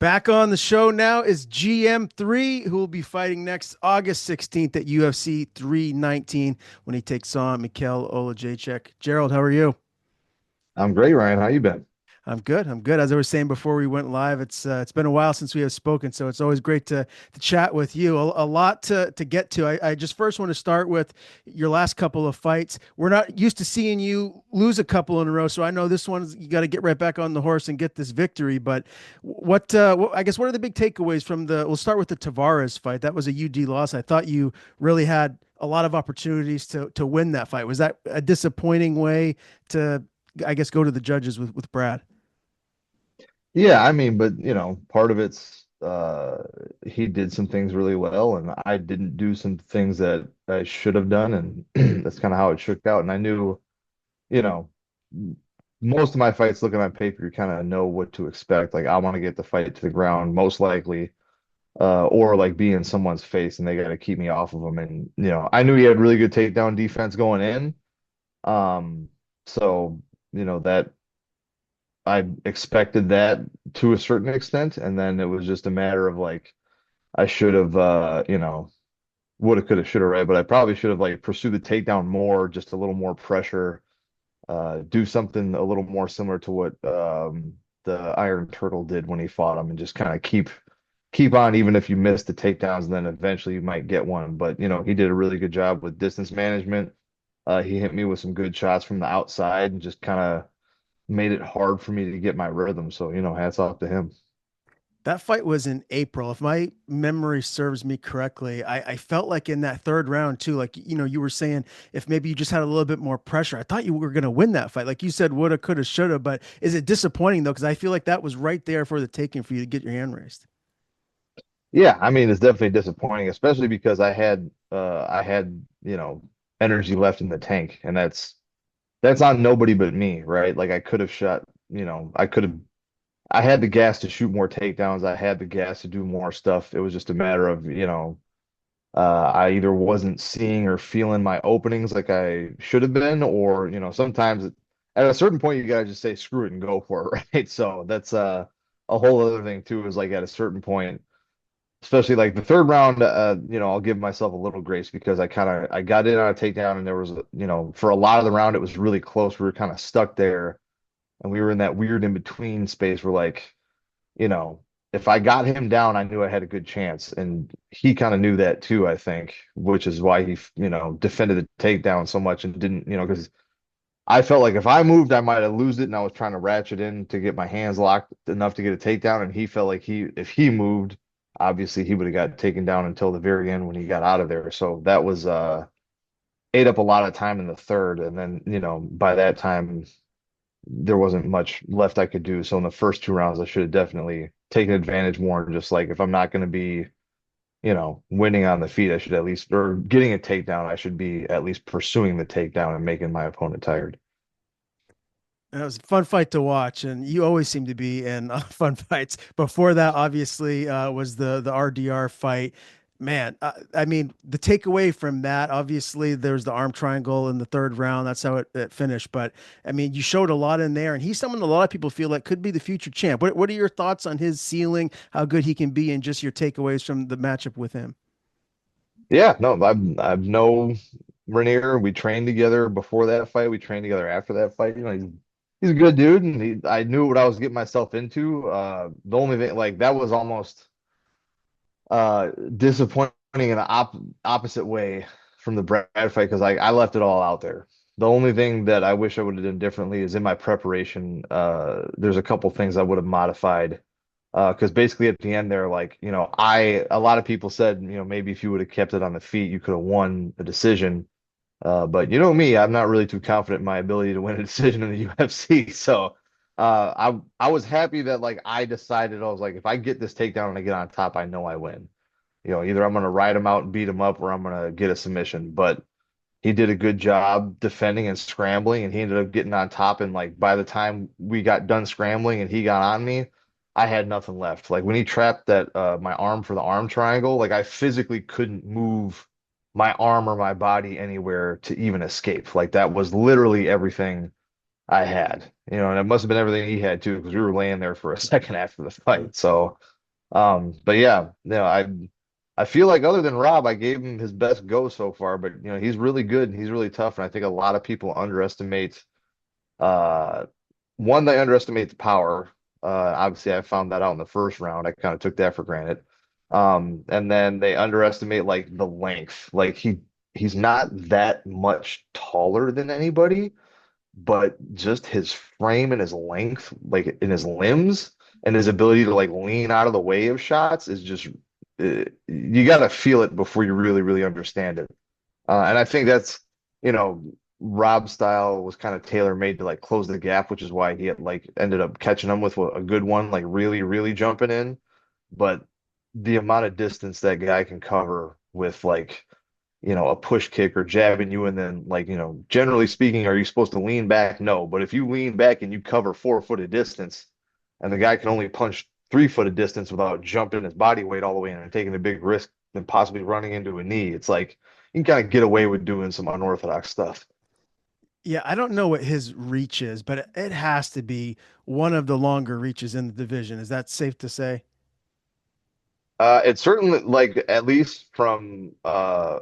Back on the show now is GM3, who will be fighting next August 16th at UFC 319 when he takes on Michal Olksiezuk. Gerald, how are you? I'm great, Ryan. How you been? I'm good. I'm good. As I was saying before we went live, it's been a while since we have spoken, so it's always great to chat with you. A lot to get to. I just first want to start with your last couple of fights. We're not used to seeing you lose a couple in a row, so I know this one you got to get right back on the horse and get this victory. But I guess what are the big takeaways from the? We'll start with the Tavares fight. That was a UD loss. I thought you really had a lot of opportunities to win that fight. Was that a disappointing way to, I guess, go to the judges with Brad? Yeah, I mean, but part of it's he did some things really well, and I didn't do some things that I should have done, and that's kind of how it shook out. And I knew, you know, most of my fights looking on paper, you kind of know what to expect. Like I want to get the fight to the ground, most likely, or like be in someone's face, and they got to keep me off of them. And I knew he had really good takedown defense going in. Um, so that. I expected that to a certain extent, and then it was just a matter of like I should have woulda, coulda, shoulda, right? But I probably should have like pursued the takedown more, just a little more pressure, do something a little more similar to what the Iron Turtle did when he fought him, and just kind of keep on even if you miss the takedowns, and then eventually you might get one. But he did a really good job with distance management. He hit me with some good shots from the outside and just kind of made it hard for me to get my rhythm. So, hats off to him. That fight was in April. If my memory serves me correctly, I felt like in that third round too, like you were saying, if maybe you just had a little bit more pressure, I thought you were going to win that fight. Like you said, woulda, coulda, shoulda. But is it disappointing though? Because I feel like that was right there for the taking for you to get your hand raised. Yeah, I mean, it's definitely disappointing, especially because I had energy left in the tank, and that's on nobody but me, right? Like I could have shot, I had the gas to shoot more takedowns. I had the gas to do more stuff. It was just a matter of, I either wasn't seeing or feeling my openings like I should have been, or, sometimes at a certain point you gotta just say screw it and go for it, right? So that's a whole other thing too, is like at a certain point, especially like the third round, I'll give myself a little grace because I got in on a takedown, and there was, for a lot of the round it was really close. We were kind of stuck there, and we were in that weird in between space where like, you know, if I got him down, I knew I had a good chance. And he kind of knew that too, I think, which is why he, defended the takedown so much and didn't, because I felt like if I moved, I might have lose it. And I was trying to ratchet in to get my hands locked enough to get a takedown. And he felt like if he moved, obviously he would have got taken down until the very end when he got out of there. So that was ate up a lot of time in the third. And then, by that time there wasn't much left I could do. So in the first two rounds, I should have definitely taken advantage more. And just like if I'm not going to be, winning on the feet, I should at least, or getting a takedown, I should be at least pursuing the takedown and making my opponent tired. It was a fun fight to watch, and you always seem to be in fun fights. Before that, obviously, was the RDR fight. Man, I mean, the takeaway from that, obviously, there's the arm triangle in the third round. That's how it finished. But I mean, you showed a lot in there, and he's someone a lot of people feel like could be the future champ. What are your thoughts on his ceiling, how good he can be, and just your takeaways from the matchup with him? Yeah, no, I've known Rainier. We trained together before that fight. We trained together after that fight. He's a good dude, and I knew what I was getting myself into. The only thing like that was almost disappointing in the opposite way from the Brad fight because I left it all out there. The only thing that I wish I would have done differently is in my preparation. There's a couple things I would have modified. Because basically at the end there, like, a lot of people said, maybe if you would have kept it on the feet, you could have won the decision. But you know me, I'm not really too confident in my ability to win a decision in the UFC. So I was happy that like I decided I was like, if I get this takedown and I get on top, I know I win. Either I'm gonna ride him out and beat him up or I'm gonna get a submission. But he did a good job defending and scrambling, and he ended up getting on top. And like by the time we got done scrambling and he got on me, I had nothing left. Like when he trapped that my arm for the arm triangle, like I physically couldn't move my arm or my body anywhere to even escape. Like that was literally everything I had, and it must have been everything he had too, because we were laying there for a second after the fight. So, but yeah, I feel like other than Rob, I gave him his best go so far. But he's really good and he's really tough, and I think a lot of people underestimate. Uh, One, they underestimate the power. Obviously, I found that out in the first round. I kind of took that for granted. And then they underestimate like the length. Like he's not that much taller than anybody, but just his frame and his length, like in his limbs and his ability to like lean out of the way of shots is just you got to feel it before you really, really understand it. And I think that's, you know, Rob's style was kind of tailor made to like close the gap, which is why he had like ended up catching him with a good one, like really, really jumping in. But the amount of distance that guy can cover with like a push kick or jabbing you, and then like, generally speaking, are you supposed to lean back? No, but if you lean back and you cover 4 foot of distance, and the guy can only punch 3 foot of distance without jumping his body weight all the way in and taking a big risk and possibly running into a knee, it's like you can kind of get away with doing some unorthodox stuff. Yeah, I don't know what his reach is, but it has to be one of the longer reaches in the division. Is that safe to say? It's certainly like at least from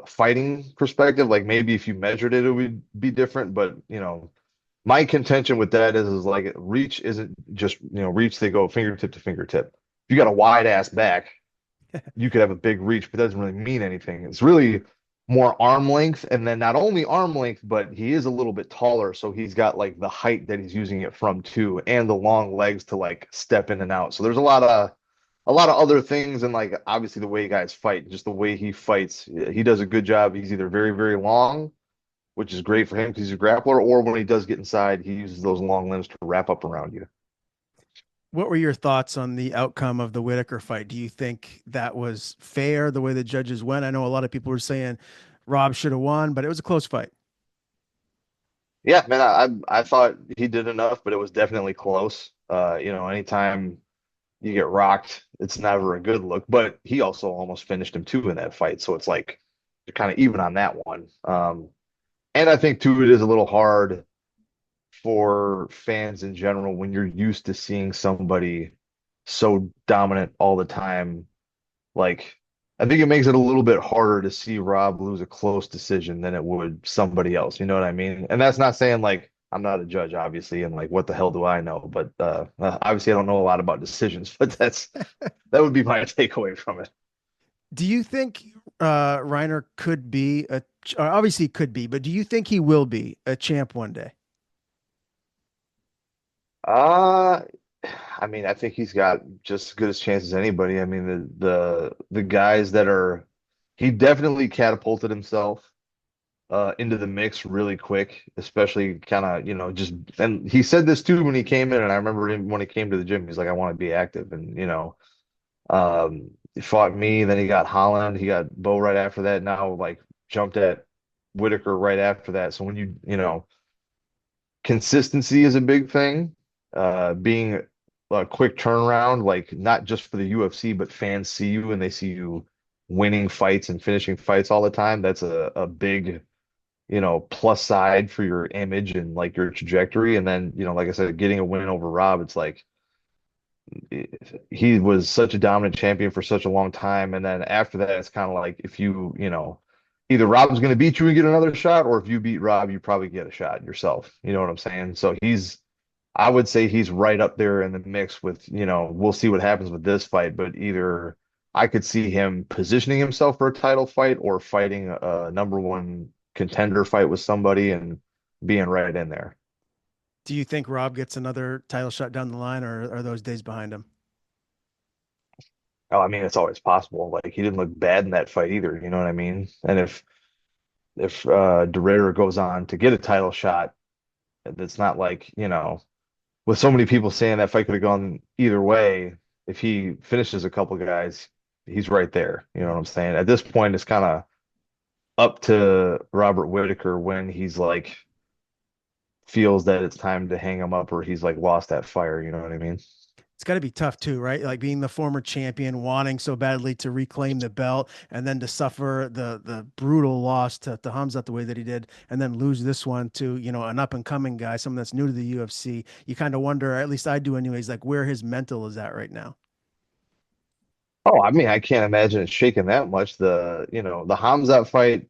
fighting perspective, like maybe if you measured it, it would be different. But my contention with that is like reach isn't just reach. They go fingertip to fingertip. If you got a wide ass back, you could have a big reach, but that doesn't really mean anything. It's really more arm length, and then not only arm length, but he is a little bit taller, so he's got like the height that he's using it from too, and the long legs to like step in and out. So there's a lot of other things, and like obviously the way guys fight, just the way he fights, he does a good job. He's either very, very long, which is great for him because he's a grappler, or when he does get inside, he uses those long limbs to wrap up around you. What were your thoughts on the outcome of the Whittaker fight? Do you think that was fair the way the judges went? I know a lot of people were saying Rob should have won, but it was a close fight. Yeah, man, I thought he did enough, but it was definitely close. Anytime you get rocked, it's never a good look. But he also almost finished him too in that fight, so it's like you're kind of even on that one. And I think too, it is a little hard for fans in general when you're used to seeing somebody so dominant all the time. Like, I think it makes it a little bit harder to see Rob lose a close decision than it would somebody else. You know what I mean? And that's not saying like I'm not a judge, obviously, and like what the hell do I know? But obviously, I don't know a lot about decisions. But that would be my takeaway from it. Do you think Reiner could be obviously could be, but do you think he will be a champ one day? Uh, I mean, I think he's got just as good as chance as anybody. I mean, the guys that are, he definitely catapulted himself into the mix really quick, especially kind of, just, and he said this too when he came in, and I remember him when he came to the gym, he's like, I want to be active, and he fought me, then he got Holland, he got Bo right after that. Now like jumped at Whittaker right after that. So when consistency is a big thing. Being a quick turnaround, like not just for the UFC, but fans see you and they see you winning fights and finishing fights all the time. That's a big, plus side for your image and like your trajectory. And then, like I said, getting a win over Rob, it's like he was such a dominant champion for such a long time. And then after that, it's kind of like if either Rob's going to beat you and get another shot, or if you beat Rob, you probably get a shot yourself. You know what I'm saying? So I would say he's right up there in the mix with, we'll see what happens with this fight, but either I could see him positioning himself for a title fight or fighting a number one contender fight with somebody and being right in there. Do you think Rob gets another title shot down the line, or are those days behind him? Oh, I mean, it's always possible. Like he didn't look bad in that fight either, you know what I mean? And if Derrida goes on to get a title shot, it's not like, with so many people saying that fight could have gone either way, if he finishes a couple guys, he's right there. You know what I'm saying? At this point, it's kind of up to Robert Whittaker when he's like feels that it's time to hang him up or he's like lost that fire. You know what I mean? It's got to be tough too, right? Like being the former champion, wanting so badly to reclaim the belt, and then to suffer the brutal loss to Khamzet the way that he did, and then lose this one to, an up and coming guy, someone that's new to the UFC. You kind of wonder, at least I do anyways, like where his mental is at right now. Oh, I mean, I can't imagine it shaking that much. The Hamzat fight,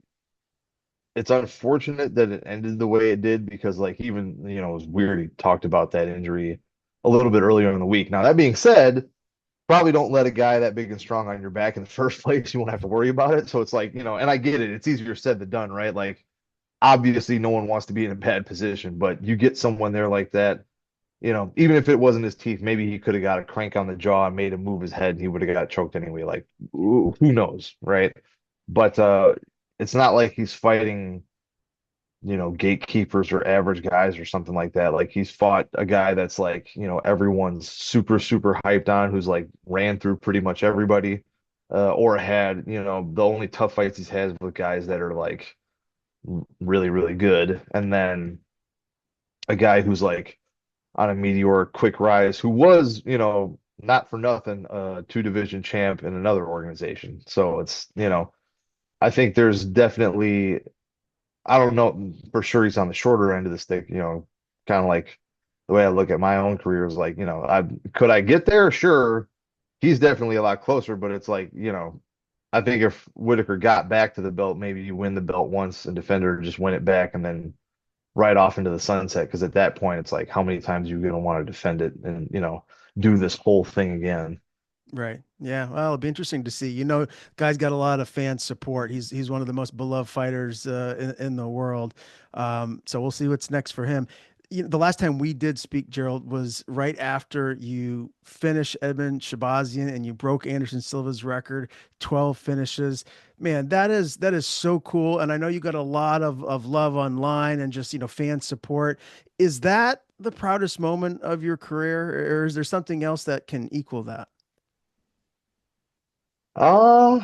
it's unfortunate that it ended the way it did because like even, it was weird he talked about that injury a little bit earlier in the week. Now, that being said, probably don't let a guy that big and strong on your back in the first place. You won't have to worry about it. So it's like, and I get it. It's easier said than done, right? Like obviously no one wants to be in a bad position, but you get someone there like that, even if it wasn't his teeth, maybe he could have got a crank on the jaw and made him move his head and he would have got choked anyway. Like who knows, right? But it's not like he's fighting, gatekeepers or average guys or something like that. Like he's fought a guy that's like, everyone's super, super hyped on, who's like ran through pretty much everybody, or had, the only tough fights he's had with guys that are like really, really good. And then a guy who's like on a meteoric quick rise, who was, not for nothing, two division champ in another organization. So it's, I think there's definitely, I don't know for sure he's on the shorter end of the stick, kind of like the way I look at my own career is like, could I get there? Sure. He's definitely a lot closer, but it's like, I think if Whittaker got back to the belt, maybe you win the belt once and defender just win it back and then right off into the sunset. Because at that point, it's like, how many times are you going to want to defend it and, do this whole thing again? Right. Yeah. Well, it'll be interesting to see. Guy's got a lot of fan support. He's one of the most beloved fighters in the world. So we'll see what's next for him. The last time we did speak, Gerald, was right after you finished Edmund Shabazian and you broke Anderson Silva's record, 12 finishes. Man, that is so cool. And I know you got a lot of love online and just, fan support. Is that the proudest moment of your career, or is there something else that can equal that? Uh,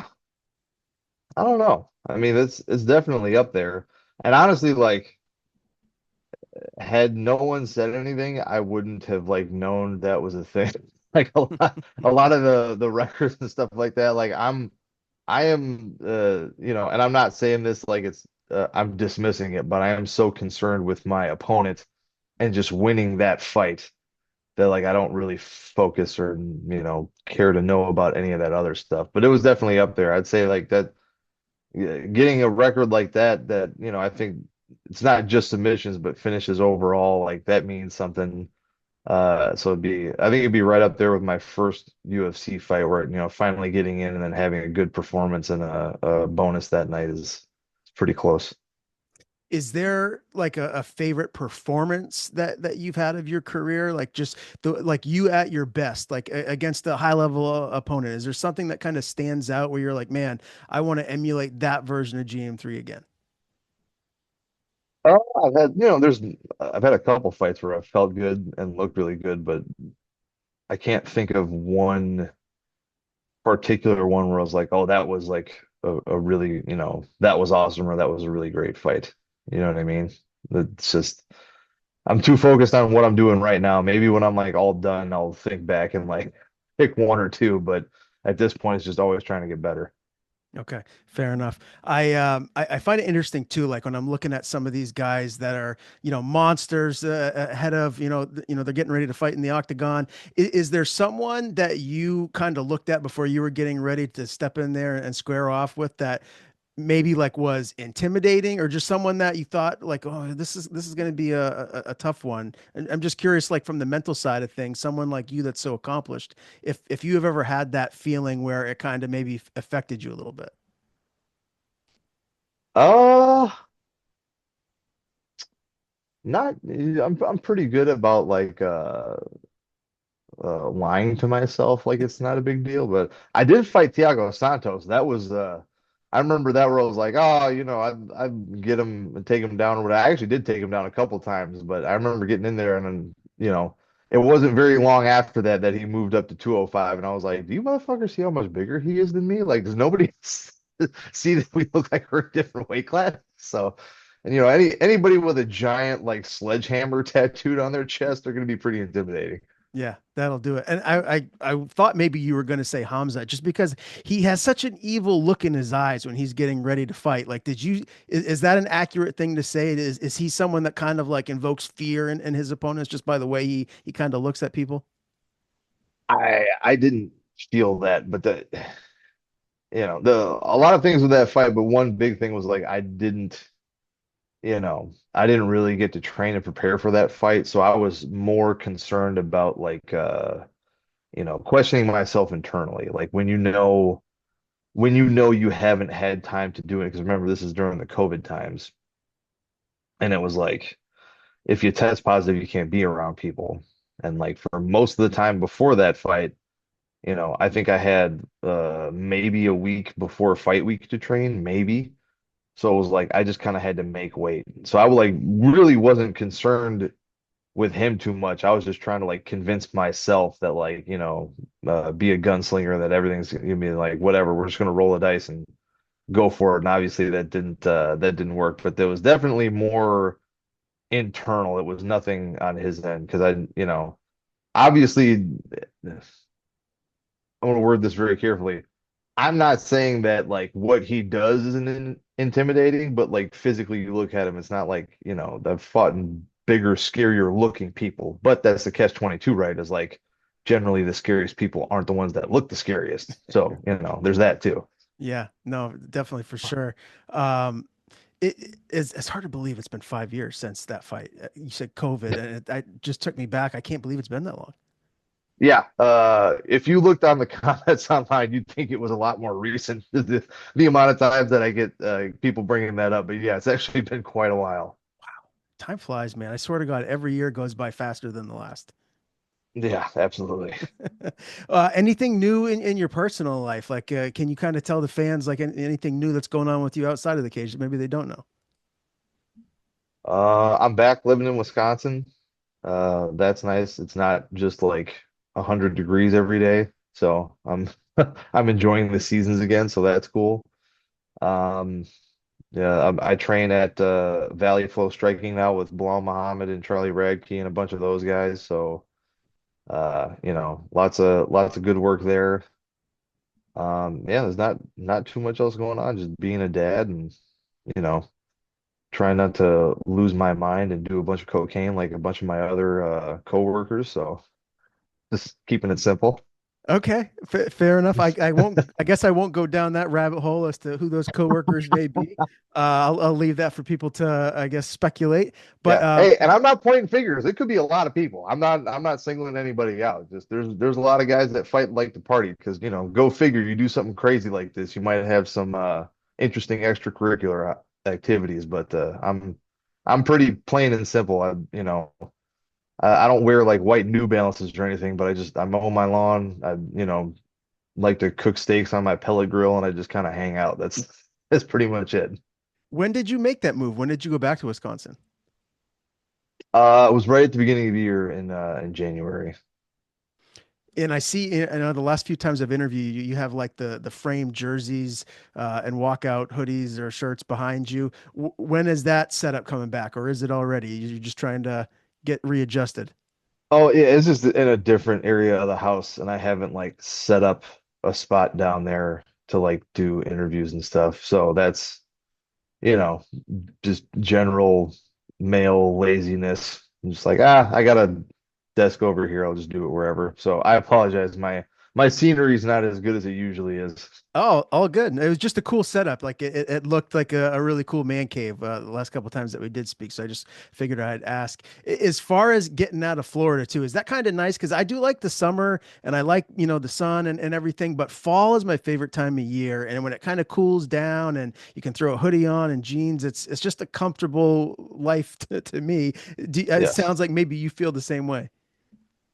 I don't know. I mean, it's definitely up there. And honestly, like, had no one said anything, I wouldn't have like known that was a thing. Like a lot of the records and stuff like that. Like I am, and I'm not saying this like I'm dismissing it, but I am so concerned with my opponent and just winning that fight that like I don't really focus or care to know about any of that other stuff. But it was definitely up there. I'd say like that, yeah, getting a record like that I think it's not just submissions but finishes overall, like that means something. So I think it'd be right up there with my first UFC fight where finally getting in and then having a good performance and a bonus that night is pretty close. Is there like a favorite performance that you've had of your career, like just like you at your best, like against a high level opponent? Is there something that kind of stands out where you're like, man, I want to emulate that version of GM3 again? Oh, I've had a couple fights where I felt good and looked really good, but I can't think of one particular one where I was like, oh, that was like a really, that was awesome or that was a really great fight. You know what I mean? It's just I'm too focused on what I'm doing right now. Maybe when I'm like all done, I'll think back and like pick one or two, but at this point, it's just always trying to get better. Okay, fair enough. I find it interesting too, like when I'm looking at some of these guys that are, monsters ahead of, they're getting ready to fight in the octagon. Is there someone that you kind of looked at before you were getting ready to step in there and square off with that maybe like was intimidating, or just someone that you thought like, oh, this is going to be a tough one? And I'm just curious, like from the mental side of things, someone like you that's so accomplished, if you have ever had that feeling where it kind of maybe affected you a little bit. Uh, not I'm pretty good about like lying to myself like it's not a big deal, but I did fight Thiago Santos. That was I remember that where I was like, oh, I'd get him and take him down or whatever. I actually did take him down a couple times, but I remember getting in there and then, it wasn't very long after that he moved up to 205 and I was like, do you motherfuckers see how much bigger he is than me? Like, does nobody see that we look like we're a different weight class? So, and anybody with a giant like sledgehammer tattooed on their chest, they're going to be pretty intimidating. Yeah, that'll do it. And I thought maybe you were going to say Hamza just because he has such an evil look in his eyes when he's getting ready to fight. Like, is that an accurate thing to say? Is he someone that kind of like invokes fear in his opponents just by the way he kind of looks at people? I didn't feel that, but the a lot of things with that fight, but one big thing was like I didn't really get to train and prepare for that fight, so I was more concerned about like questioning myself internally. Like when you know you haven't had time to do it, because remember this is during the COVID times, and it was like if you test positive, you can't be around people. And like for most of the time before that fight, I think I had maybe a week before fight week to train, maybe. So it was like I just kind of had to make weight. So I like really wasn't concerned with him too much. I was just trying to like convince myself that like, be a gunslinger, that everything's gonna be like whatever, we're just gonna roll the dice and go for it. And obviously that didn't work, but there was definitely more internal. It was nothing on his end because obviously I want to word this very carefully. I'm not saying that like what he does isn't intimidating, but like physically you look at him, it's not like, I've fought in bigger, scarier looking people. But that's the catch 22, right? Is like generally the scariest people aren't the ones that look the scariest. So, there's that too. Yeah, no, definitely for sure. It's hard to believe it's been 5 years since that fight. You said COVID, and I just took me back. I can't believe it's been that long. Yeah, if you looked on the comments online, you'd think it was a lot more recent. The amount of times that I get people bringing that up, but yeah, it's actually been quite a while. Time flies, man. I swear to God, every year goes by faster than the last. Yeah, absolutely. Anything new in your personal life? Like, can you kind of tell the fans like anything new that's going on with you outside of the cage that maybe they don't know? I'm back living in Wisconsin. That's nice. It's not just like 100 degrees every day, so I'm I'm enjoying the seasons again, so that's cool. Um, yeah, I train at Vale Flow Striking now with Bilal Muhammad and Charlie Radke and a bunch of those guys. So lots of good work there. Yeah, there's not too much else going on, just being a dad and you know trying not to lose my mind and do a bunch of cocaine like a bunch of my other coworkers. So just keeping it simple. Okay, fair enough. I won't. I guess I won't go down that rabbit hole as to who those coworkers may be. I'll leave that for people to, I guess, speculate. But Yeah. Hey, and I'm not pointing fingers. It could be a lot of people. I'm not singling anybody out. Just there's a lot of guys that fight like to party because, go figure, you do something crazy like this, you might have some interesting extracurricular activities, but I'm pretty plain and simple. I don't wear like white New Balances or anything, but I mow my lawn. I like to cook steaks on my pellet grill and I just kind of hang out. That's pretty much it. when did you make that move? When did you go back to Wisconsin? It was right at the beginning of the year in January. And I know the last few times I've interviewed you, you have like the framed jerseys and walkout hoodies or shirts behind you. When is that setup coming back, or is it already? You're just trying to get readjusted. Oh, yeah, it's just in a different area of the house, and I haven't like set up a spot down there to like do interviews and stuff. So that's, you know, just general male laziness. I'm just like, I got a desk over here. I'll just do it wherever. So I apologize. My scenery is not as good as it usually is. Oh, all good. It was just a cool setup. Like it looked like a really cool man cave the last couple times that we did speak. So I just figured I'd ask. As far as getting out of Florida too, is that kind of nice? Because I do like the summer and I like, the sun and everything, but fall is my favorite time of year. And when it kind of cools down and you can throw a hoodie on and jeans, it's just a comfortable life to me. It Yes. sounds like maybe you feel the same way.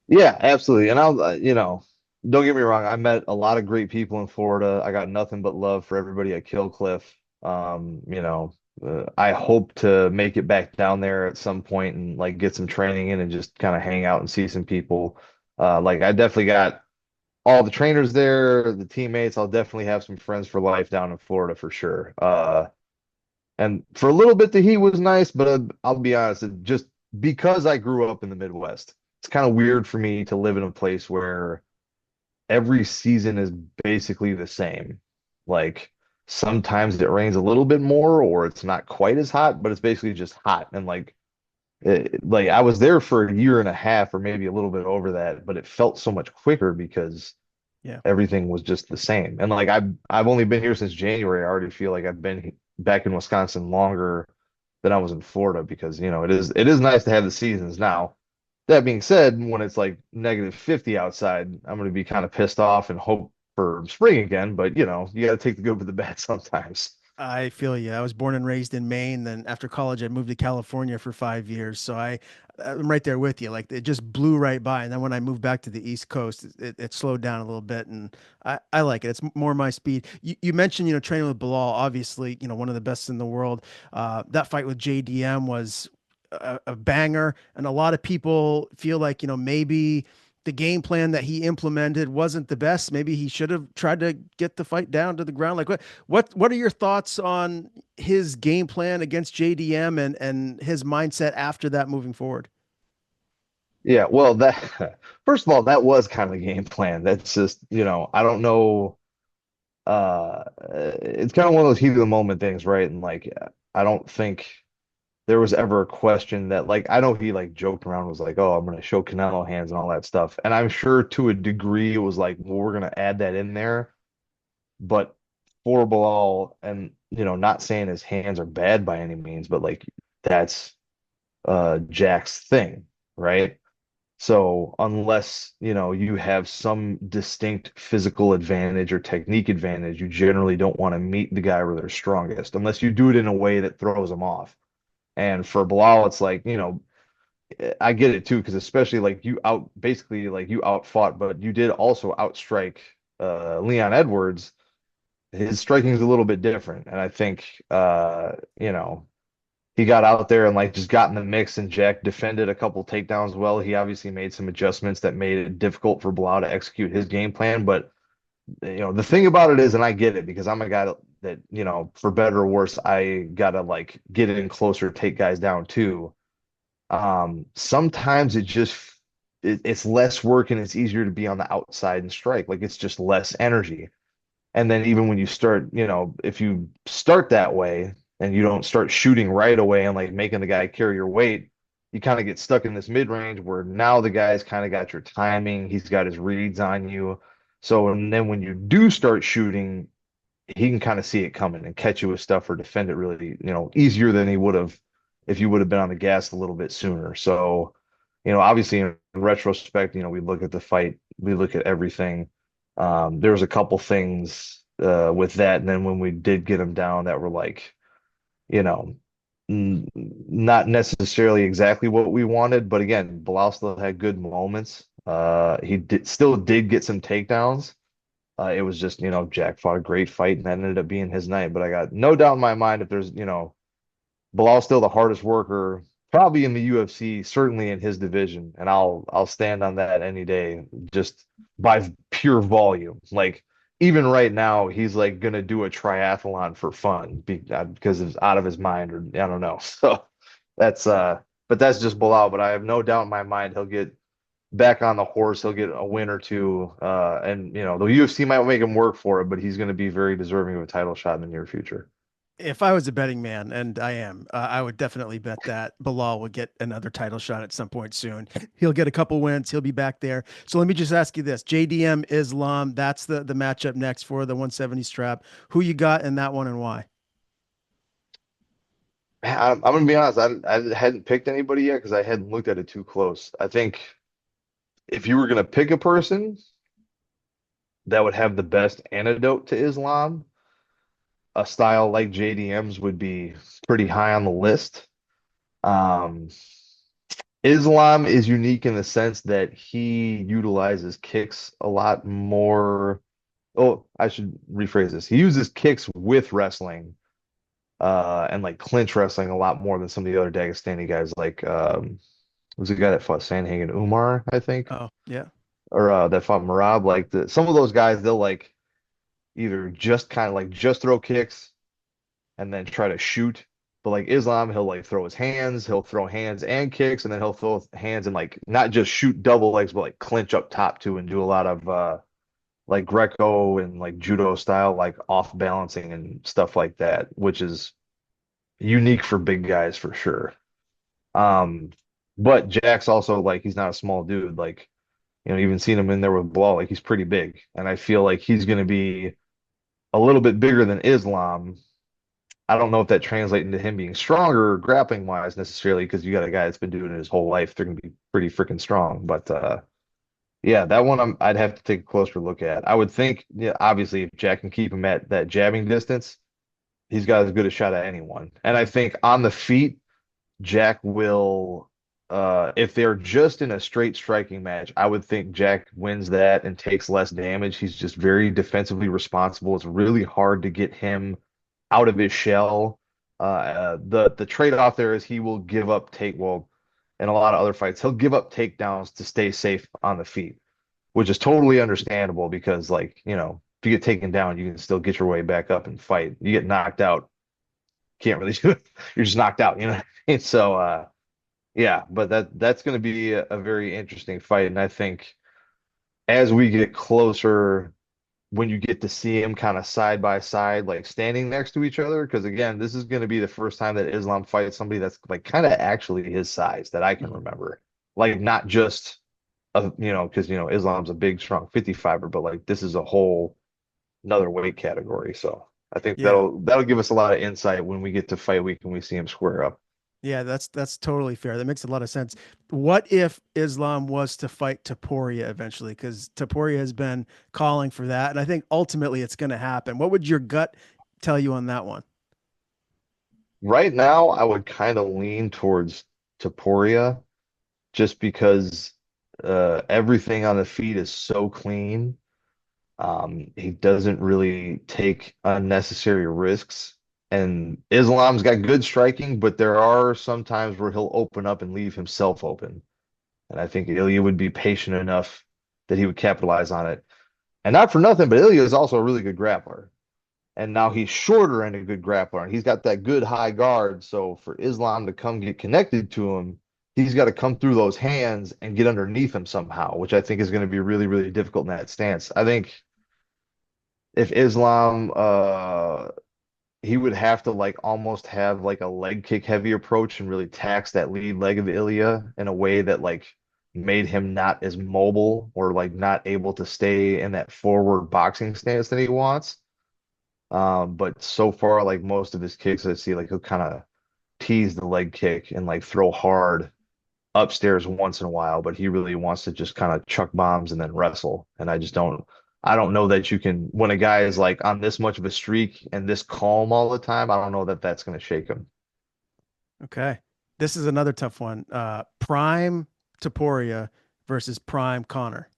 Yeah, absolutely. And don't get me wrong. I met a lot of great people in Florida. I got nothing but love for everybody at Kill Cliff. I hope to make it back down there at some point and like get some training in and just kind of hang out and see some people. Like I definitely got all the trainers there, the teammates. I'll definitely have some friends for life down in Florida for sure. And for a little bit, the heat was nice, but I'll be honest, it just because I grew up in the Midwest. it's kind of weird for me to live in a place where every season is basically the same. Like sometimes it rains a little bit more or it's not quite as hot, but it's basically just hot. And like I was there for a year and a half or maybe a little bit over that, but it felt so much quicker because Yeah. everything was just the same. And like I've only been here since January. I already feel like I've been back in Wisconsin longer than I was in Florida because, it is nice to have the seasons now. That being said, when it's like -50 outside, I'm going to be kind of pissed off and hope for spring again. But you got to take the good with the bad sometimes. I feel you. I was born and raised in Maine. Then after college, I moved to California for 5 years. So I'm right there with you. Like it just blew right by. And then when I moved back to the East Coast, it slowed down a little bit, and I like it. It's more my speed. You mentioned, training with Belal, obviously, one of the best in the world. That fight with JDM was a banger, and a lot of people feel like, maybe the game plan that he implemented wasn't the best. Maybe he should have tried to get the fight down to the ground. Like what are your thoughts on his game plan against JDM and his mindset after that moving forward? Yeah, well, that first of all, that was kind of the game plan. That's just, I don't know. It's kind of one of those heat of the moment things, right? And like, I don't think there was ever a question that like I know he like joked around was like, oh, I'm gonna show Canelo hands and all that stuff. And I'm sure to a degree it was like, well, we're gonna add that in there. But for Bilal, and not saying his hands are bad by any means, but like that's Jack's thing, right? So unless, you have some distinct physical advantage or technique advantage, you generally don't want to meet the guy where they're strongest, unless you do it in a way that throws them off. And for Bilal, it's like, I get it too, because especially like basically like you outfought, but you did also outstrike Leon Edwards. His striking is a little bit different. And I think, he got out there and like just got in the mix and Jack defended a couple takedowns well. He obviously made some adjustments that made it difficult for Bilal to execute his game plan. But the thing about it is, and I get it because I'm a guy that, for better or worse, I gotta like get in closer, take guys down too. Sometimes it's less work and it's easier to be on the outside and strike. Like it's just less energy. And then even when you start, if you start that way and you don't start shooting right away and like making the guy carry your weight, you kind of get stuck in this mid range where now the guy's kind of got your timing, he's got his reads on you. So and then when you do start shooting, he can kind of see it coming and catch you with stuff or defend it really, easier than he would have if you would have been on the gas a little bit sooner. So, obviously in retrospect, we look at the fight, we look at everything. There was a couple things with that, and then when we did get him down that were like, you know, not necessarily exactly what we wanted, but again, Bilal still had good moments. He still did get some takedowns. It was just, Jack fought a great fight, and that ended up being his night. But I got no doubt in my mind if there's, Bilal's still the hardest worker, probably in the UFC, certainly in his division, and I'll stand on that any day, just by pure volume. Like even right now, he's like gonna do a triathlon for fun because it's out of his mind, or I don't know. So that's but that's just Bilal. But I have no doubt in my mind he'll get back on the horse. He'll get a win or two, and the UFC might make him work for it, but he's gonna be very deserving of a title shot in the near future. If I was a betting man, and I am, I would definitely bet that Bilal will get another title shot at some point soon. He'll get a couple wins. He'll be back there. So let me just ask you this: JDM Islam. That's the matchup next for the 170 strap. Who you got in that one and why? Man, I'm gonna be honest. I hadn't picked anybody yet because I hadn't looked at it too close. I think if you were gonna pick a person that would have the best antidote to Islam, a style like JDM's would be pretty high on the list. Um, Islam is unique in the sense that he utilizes kicks a lot more. Oh, I should rephrase this. He uses kicks with wrestling, and like clinch wrestling a lot more than some of the other Dagestani guys. Like, was the guy that fought Sandhagen Umar, I think, Oh, yeah. or that fought Marab. Like some of those guys, they'll like either just kind of like just throw kicks and then try to shoot. But like Islam, he'll like throw his hands, he'll throw hands and kicks, and then he'll throw hands and like not just shoot double legs, but like clinch up top too and do a lot of like Greco and like judo style, like off balancing and stuff like that, which is unique for big guys for sure. Um, but Jack's also like he's not a small dude. Like, even seeing him in there with Belal, like he's pretty big. And I feel like he's gonna be a little bit bigger than Islam. I don't know if that translates into him being stronger grappling wise necessarily, because you got a guy that's been doing it his whole life. They're gonna be pretty freaking strong. But yeah, that one I'd have to take a closer look at. I would think, yeah, obviously, if Jack can keep him at that jabbing distance, he's got as good a shot at anyone. And I think on the feet, Jack will, if they're just in a straight striking match, I would think Jack wins that and takes less damage. He's just very defensively responsible. It's really hard to get him out of his shell. The trade-off there is he will give up well, in a lot of other fights, he'll give up takedowns to stay safe on the feet, which is totally understandable because, like, if you get taken down, you can still get your way back up and fight. You get knocked out, can't really do it. You're just knocked out, And so, yeah, but that's going to be a very interesting fight, and I think as we get closer, when you get to see him kind of side by side, like standing next to each other, because again, this is going to be the first time that Islam fights somebody that's like kind of actually his size that I can Mhm. remember, like not just because Islam's a big, strong 55er, but like this is a whole another weight category. So I think Yeah. that'll give us a lot of insight when we get to fight week and we see him square up. Yeah, that's totally fair. That makes a lot of sense. What if Islam was to fight Taporia eventually? Because Taporia has been calling for that, and I think ultimately it's going to happen. What would your gut tell you on that one? Right now, I would kind of lean towards Topuria just because everything on the feet is so clean. He doesn't really take unnecessary risks. And Islam's got good striking, but there are some times where he'll open up and leave himself open. And I think Ilya would be patient enough that he would capitalize on it. And not for nothing, but Ilya is also a really good grappler. And now he's shorter and a good grappler, and he's got that good high guard. So for Islam to come get connected to him, he's got to come through those hands and get underneath him somehow, which I think is going to be really, really difficult in that stance. I think if Islam, he would have to like almost have like a leg kick heavy approach and really tax that lead leg of Ilya in a way that like made him not as mobile or like not able to stay in that forward boxing stance that he wants. But so far, like most of his kicks, I see like he'll kind of tease the leg kick and like throw hard upstairs once in a while, but he really wants to just kind of chuck bombs and then wrestle. And I don't know that you can, when a guy is like on this much of a streak and this calm all the time, I don't know that that's going to shake him. Okay, this is another tough one. Prime Taporia versus Prime Connor.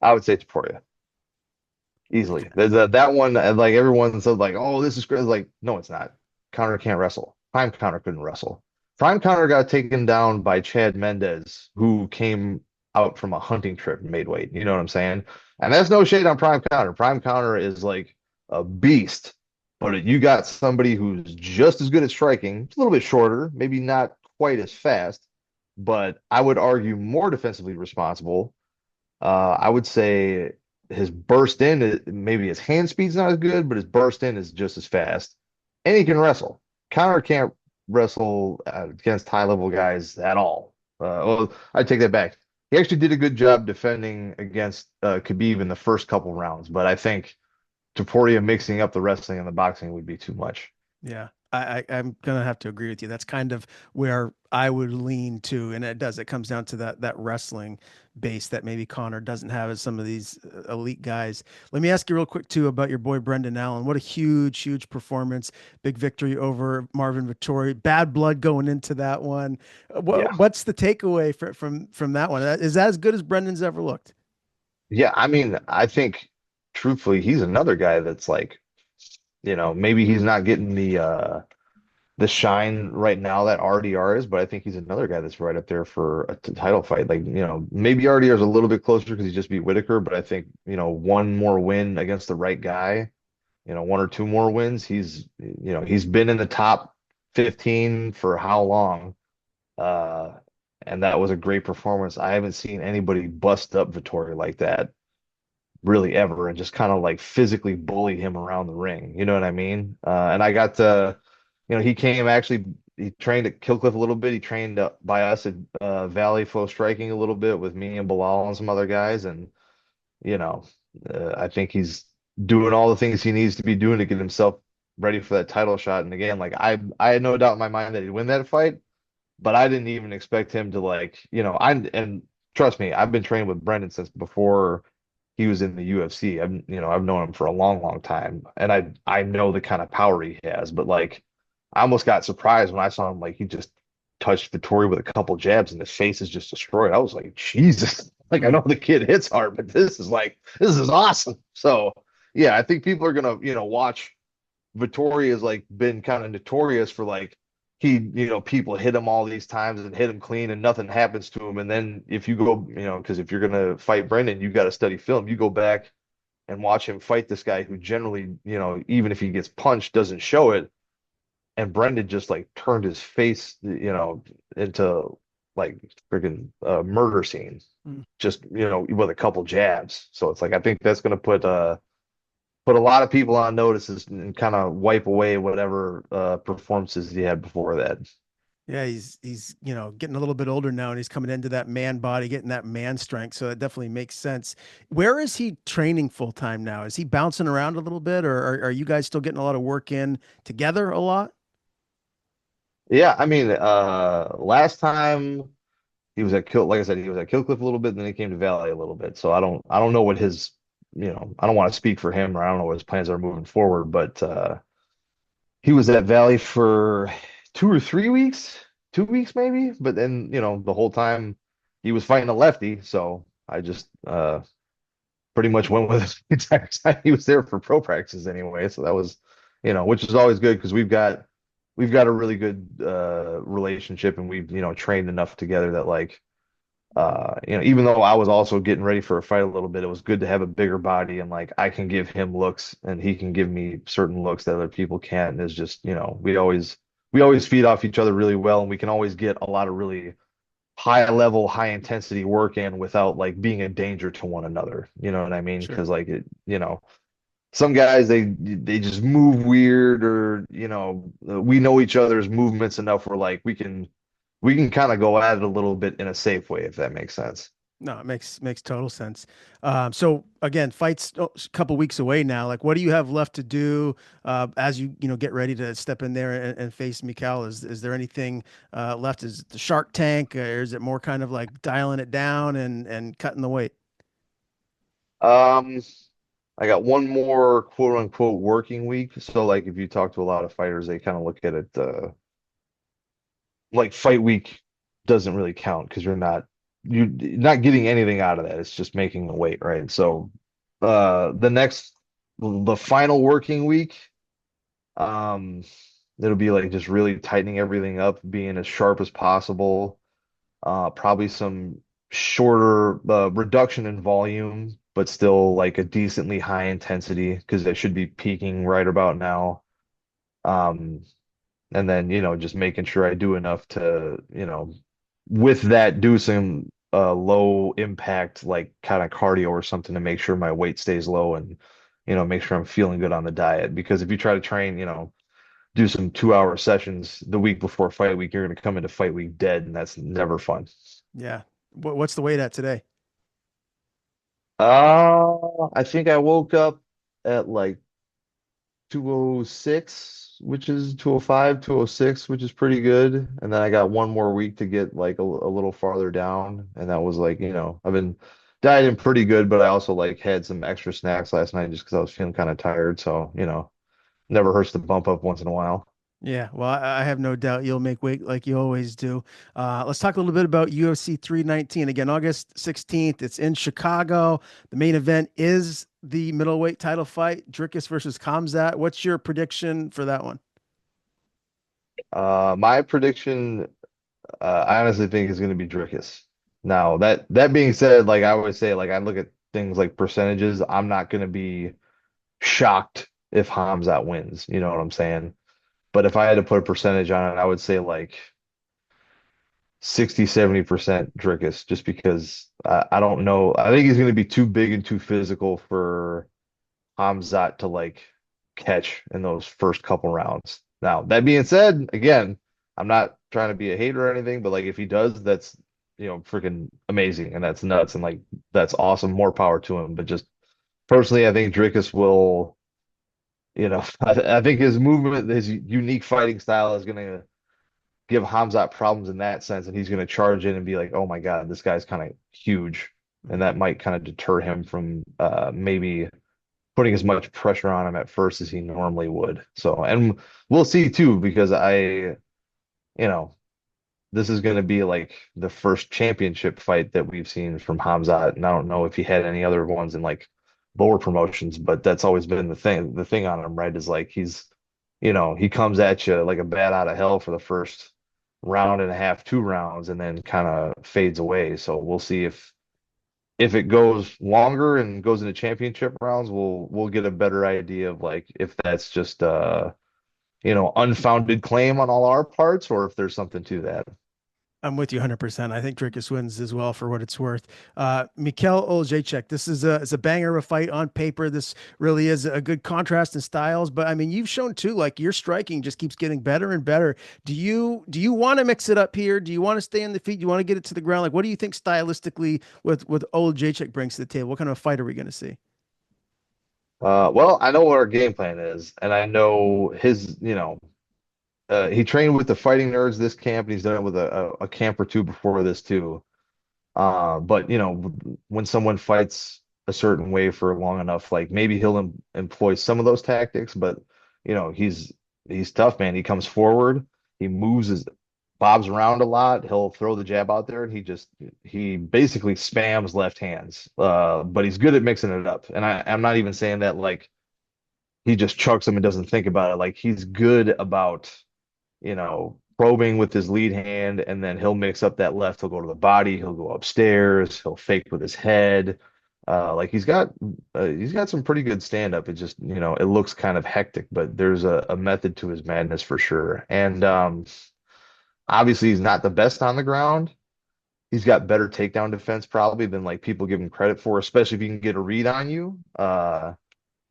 I would say Topuria easily. Okay. There's that one, and like everyone said, like, oh, this is great. Like, no, it's not. Connor can't wrestle. Prime Connor couldn't wrestle. Prime Connor got taken down by Chad Mendez, who came out from a hunting trip and made weight. You know what I'm saying? And that's no shade on Prime Connor. Prime Connor is like a beast. But you got somebody who's just as good at striking, a little bit shorter, maybe not quite as fast, but I would argue more defensively responsible. I would say his burst in, maybe his hand speed's not as good, but his burst in is just as fast. And he can wrestle. Connor can't wrestle against high level guys at all. Well, I take that back. He actually did a good job defending against Khabib in the first couple rounds, but I think Topuria mixing up the wrestling and the boxing would be too much. Yeah, I'm gonna have to agree with you. That's kind of where I would lean to, and it does. It comes down to that wrestling base that maybe Connor doesn't have as some of these elite guys. Let me ask you real quick too about your boy Brendan Allen. What a huge performance! Big victory over Marvin Vettori. Bad blood going into that one. Yeah. What's the takeaway from that one? Is that as good as Brendan's ever looked? Yeah, I mean, I think truthfully, he's another guy that's like, maybe he's not getting the shine right now that RDR is, but I think he's another guy that's right up there for a title fight. Like, maybe RDR is a little bit closer because he just beat Whittaker, but I think, one more win against the right guy, one or two more wins, he's been in the top 15 for how long? Uh, and that was a great performance. I haven't seen anybody bust up Vettori like that really ever and just kind of like physically bully him around the ring. You know what I mean? And I got to, he came actually, he trained at Killcliff a little bit. He trained by us at Vale Flow Striking a little bit with me and Belal and some other guys. And, you know, I think he's doing all the things he needs to be doing to get himself ready for that title shot. And again, like I had no doubt in my mind that he'd win that fight, but I didn't even expect him to like, and trust me, I've been training with Brendan since before he was in the UFC. I've known him for a long, long time, and I know the kind of power he has. But like, I almost got surprised when I saw him. Like he just touched Vettori with a couple jabs, and his face is just destroyed. I was like, Jesus! Like I Mm. know the kid hits hard, but this is awesome. So yeah, I think people are gonna watch. Vettori has like been kind of notorious for like people hit him all these times and hit him clean and nothing happens to him. And then if you go, because if you're gonna fight Brendan, you got to study film. You go back and watch him fight this guy who generally, even if he gets punched, doesn't show it. And Brendan just like turned his face, into like freaking murder scene, Mm. just with a couple jabs. So it's like I think that's gonna put a lot of people on notices and kind of wipe away whatever performances he had before that. Yeah, he's getting a little bit older now, and he's coming into that man body, getting that man strength. So that definitely makes sense. Where is he training full time now? Is he bouncing around a little bit, or are you guys still getting a lot of work in together a lot? Yeah, I mean, last time he was at like I said, he was at Killcliff a little bit, and then he came to Valley a little bit. So I don't know what his, I don't want to speak for him, or I don't know what his plans are moving forward, but he was at Valley for 2 or 3 weeks, 2 weeks maybe, but then, the whole time he was fighting a lefty, so I just pretty much went with it the entire time he was there for pro practices anyway. So that was, which is always good because we've got a really good relationship, and we've trained enough together that like even though I was also getting ready for a fight a little bit, it was good to have a bigger body and like I can give him looks and he can give me certain looks that other people can't. And it's just, we always feed off each other really well, and we can always get a lot of really high level, high intensity work in without like being a danger to one another. You know what I mean? Sure. Because like some guys they just move weird, or we know each other's movements enough where like we can kind of go at it a little bit in a safe way, if that makes sense. No, it makes total sense. So again, fights a couple weeks away now. Like, what do you have left to do as you get ready to step in there and face Michal? Is there anything left? Is the Shark Tank, or is it more kind of like dialing it down and cutting the weight? Um, I got one more quote unquote working week. So like if you talk to a lot of fighters, they kind of look at it like fight week doesn't really count because you're not getting anything out of that. It's just making the weight, right? So the final working week, um, it'll be like just really tightening everything up, being as sharp as possible. Probably some shorter reduction in volume, but still like a decently high intensity because I should be peaking right about now. Um, and then, just making sure I do enough to, with that, do some low impact, like kind of cardio or something to make sure my weight stays low and, make sure I'm feeling good on the diet. Because if you try to train, do some 2 hour sessions the week before fight week, you're going to come into fight week dead, and that's never fun. Yeah. What's the weight at today? I think I woke up at like 206, which is 205, 206, which is pretty good. And then I got one more week to get like a little farther down. And that was like, I've been dieting pretty good, but I also like had some extra snacks last night just because I was feeling kind of tired. So, never hurts to bump up once in a while. Yeah, well, I have no doubt you'll make weight like you always do. Let's talk a little bit about UFC 319. Again, August 16th. It's in Chicago. The main event is the middleweight title fight, Dricus versus Khamzat. What's your prediction for that one? My prediction, I honestly think is going to be Dricus. Now that being said, like I always say, like I look at things like percentages. I'm not going to be shocked if Hamzat wins. You know what I'm saying? But if I had to put a percentage on it, I would say like 60-70% Dricus, just because I don't know. I think he's going to be too big and too physical for Khamzet to like catch in those first couple rounds. Now, that being said, again, I'm not trying to be a hater or anything, but like if he does, that's freaking amazing and that's nuts and like that's awesome. More power to him. But just personally, I think Dricus will, I think his movement, his unique fighting style is gonna give Hamzat problems in that sense, and he's gonna charge in and be like, oh my God, this guy's kind of huge. And that might kind of deter him from maybe putting as much pressure on him at first as he normally would. So, and we'll see too, because you know, this is going to be like the first championship fight that we've seen from Hamzat, and I don't know if he had any other ones in like lower promotions, but that's always been the thing on him, right? Is like he comes at you like a bat out of hell for the first round and a half, 2 rounds, and then kind of fades away. So we'll see if it goes longer and goes into championship rounds, we'll get a better idea of like if that's just unfounded claim on all our parts or if there's something to that. I'm with you 100%. I think Dricus wins as well for what it's worth. Michal Olksiezuk, this is a banger of a fight on paper. This really is a good contrast in styles, but I mean, you've shown too, like your striking just keeps getting better and better. Do you want to mix it up here? Do you want to stay on the feet? Do you want to get it to the ground? Like, what do you think stylistically with Olksiezuk brings to the table? What kind of a fight are we going to see? Well, I know what our game plan is, and I know he trained with the Fighting Nerds this camp, and he's done it with a camp or two before this too. But when someone fights a certain way for long enough, like maybe he'll employ some of those tactics, but he's tough, man. He comes forward, he moves his bobs around a lot. He'll throw the jab out there, and he basically spams left hands. But he's good at mixing it up. And I'm not even saying that like he just chucks them and doesn't think about it. Like he's good about probing with his lead hand, and then he'll mix up that left. He'll go to the body, he'll go upstairs, he'll fake with his head. Like he's got some pretty good stand up. It just, it looks kind of hectic, but there's a method to his madness for sure. And obviously he's not the best on the ground. He's got better takedown defense probably than like people give him credit for, especially if he can get a read on you. But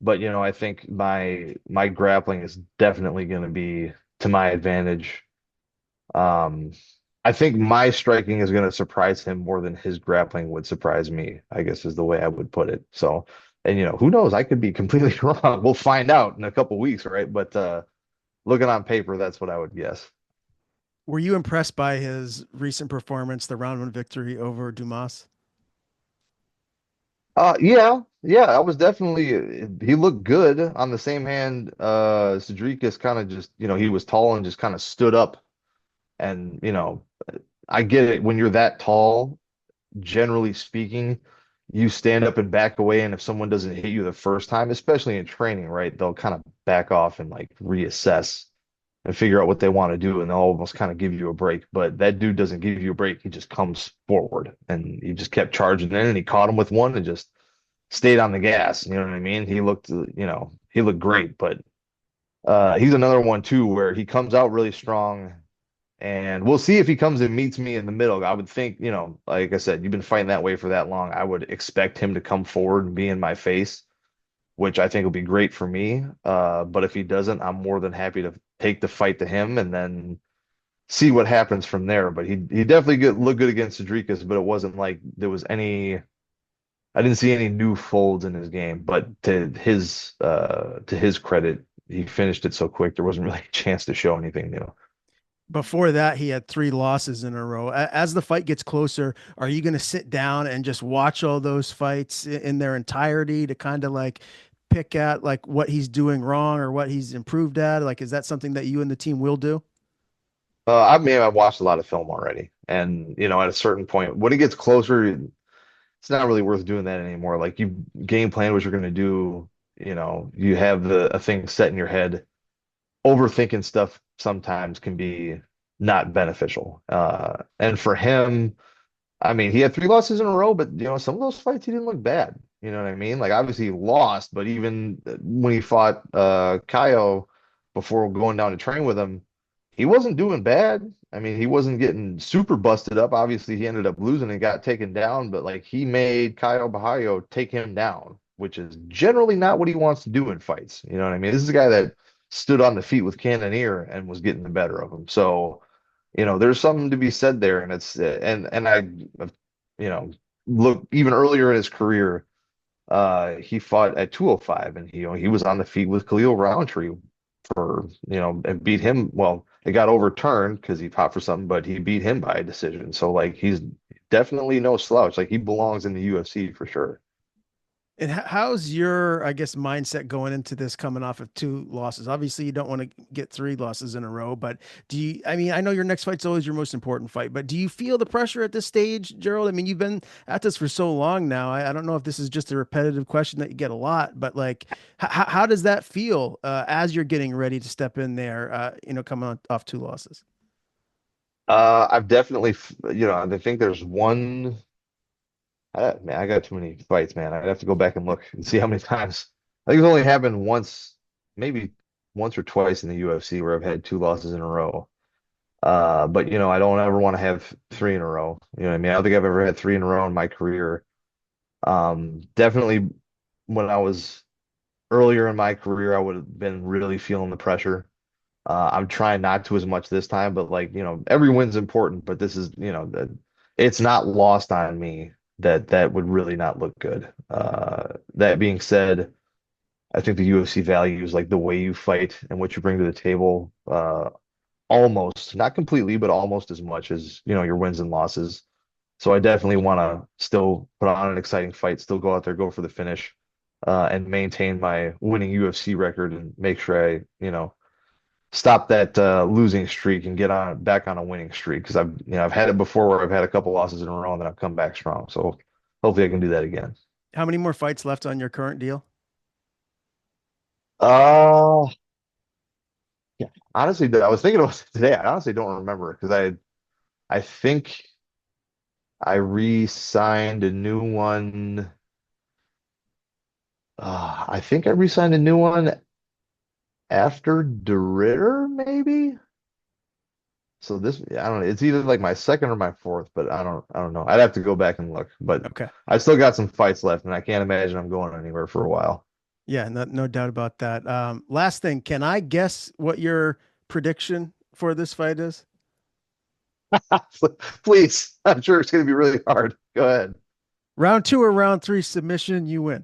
I think my grappling is definitely going to be to my advantage. Um, I think my striking is going to surprise him more than his grappling would surprise me, I guess is the way I would put it. So, and who knows? I could be completely wrong. We'll find out in a couple weeks, right? But looking on paper, that's what I would guess. Were you impressed by his recent performance, the round one victory over Dumas? Yeah, yeah, I was definitely he looked good. On the same hand, Dricus kind of just, he was tall and just kind of stood up. And I get it when you're that tall, generally speaking, you stand up and back away, and if someone doesn't hit you the first time, especially in training, right, they'll kind of back off and like reassess and figure out what they want to do, and they'll almost kind of give you a break. But that dude doesn't give you a break. He just comes forward, and he just kept charging in, and he caught him with one and just stayed on the gas. You know what I mean? He looked great, but he's another one too where he comes out really strong, and we'll see if he comes and meets me in the middle. I would think, like I said, you've been fighting that way for that long. I would expect him to come forward and be in my face, which I think will be great for me. But if he doesn't, I'm more than happy to take the fight to him and then see what happens from there. But he definitely looked good against Dricus, but it wasn't like there was I didn't see any new folds in his game. But to his credit, he finished it so quick there wasn't really a chance to show anything new. Before that, he had three losses in a row. As the fight gets closer, are you going to sit down and just watch all those fights in their entirety to kind of like pick at like what he's doing wrong or what he's improved at? Like, is that something that you and the team will do? I've watched a lot of film already, and at a certain point, when it gets closer, it's not really worth doing that anymore. Like you game plan what you're going to do. You have a thing set in your head. Overthinking stuff sometimes can be not beneficial. And for him, I mean, he had 3 losses in a row, but some of those fights he didn't look bad. You know what I mean? Like obviously he lost, but even when he fought Kaio before going down to train with him, he wasn't doing bad. I mean, he wasn't getting super busted up. Obviously, he ended up losing and got taken down, but like he made Caio Bahaio take him down, which is generally not what he wants to do in fights. You know what I mean? This is a guy that stood on the feet with Cannonier and was getting the better of him. So, there's something to be said there. And look, even earlier in his career, he fought at 205 and he was on the feet with Khalil Roundtree and beat him. Well, it got overturned because he fought for something, but he beat him by a decision. So like he's definitely no slouch. Like he belongs in the UFC for sure. And how's your, I guess, mindset going into this coming off of two losses? Obviously, you don't want to get three losses in a row, but I mean, I know your next fight's always your most important fight, but do you feel the pressure at this stage, Gerald? I mean, you've been at this for so long now. I don't know if this is just a repetitive question that you get a lot, but like, how does that feel as you're getting ready to step in there, coming off two losses? I've definitely, I think there's one. Man, I got too many fights, man. I'd have to go back and look and see how many times. I think it's only happened once, maybe once or twice in the UFC where I've had two losses in a row. But I don't ever want to have three in a row. You know what I mean? I don't think I've ever had three in a row in my career. Definitely when I was earlier in my career, I would have been really feeling the pressure. I'm trying not to as much this time, but like, every win's important, but this is, it's not lost on me that would really not look good. That being said, I think the UFC values like the way you fight and what you bring to the table, almost, not completely, but almost as much as, your wins and losses. So I definitely want to still put on an exciting fight, still go out there, go for the finish, and maintain my winning UFC record and make sure I, stop that losing streak and get on back on a winning streak because I've had it before where I've had a couple losses in a row and then I've come back strong. So hopefully I can do that again. How many more fights left on your current deal? Uh, yeah. Honestly, I was thinking about it today. I honestly don't remember because I think I re-signed a new one. I think I re-signed a new one after DeRitter, maybe. So this, I don't know. It's either like my second or my fourth, but I don't know. I'd have to go back and look. But Okay. I still got some fights left, and I can't imagine I'm going anywhere for a while. Yeah, no doubt about that. Last thing, can I guess what your prediction for this fight is? Please, I'm sure it's going to be really hard. Go ahead. Round two or round three submission, you win.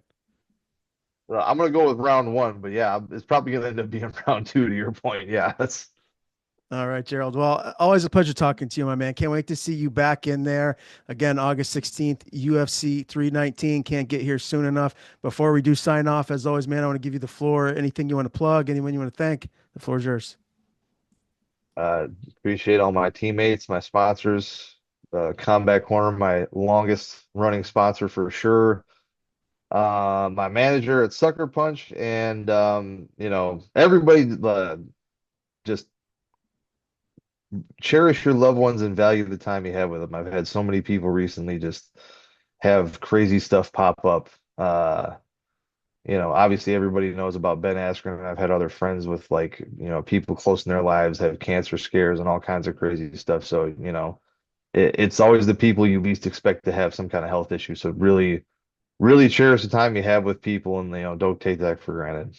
Well, I'm going to go with round one, but yeah, it's probably going to end up being round two. To your point, yeah, that's All right, Gerald. Well, always a pleasure talking to you, my man. Can't wait to see you back in there again, August 16th, UFC 319. Can't get here soon enough. Before we do sign off, as always, man, I want to give you the floor. Anything you want to plug, anyone you want to thank, the floor is yours. appreciate all my teammates, my sponsors, Combat Corner, my longest running sponsor for sure. My manager at Sucker Punch, and everybody. Just cherish your loved ones and value the time you have with them. I've had so many people recently just have crazy stuff pop up. Obviously everybody knows about Ben Askren, and I've had other friends with like, people close in their lives have cancer scares and all kinds of crazy stuff. So, it's always the people you least expect to have some kind of health issue. So really, really cherish the time you have with people and, don't take that for granted.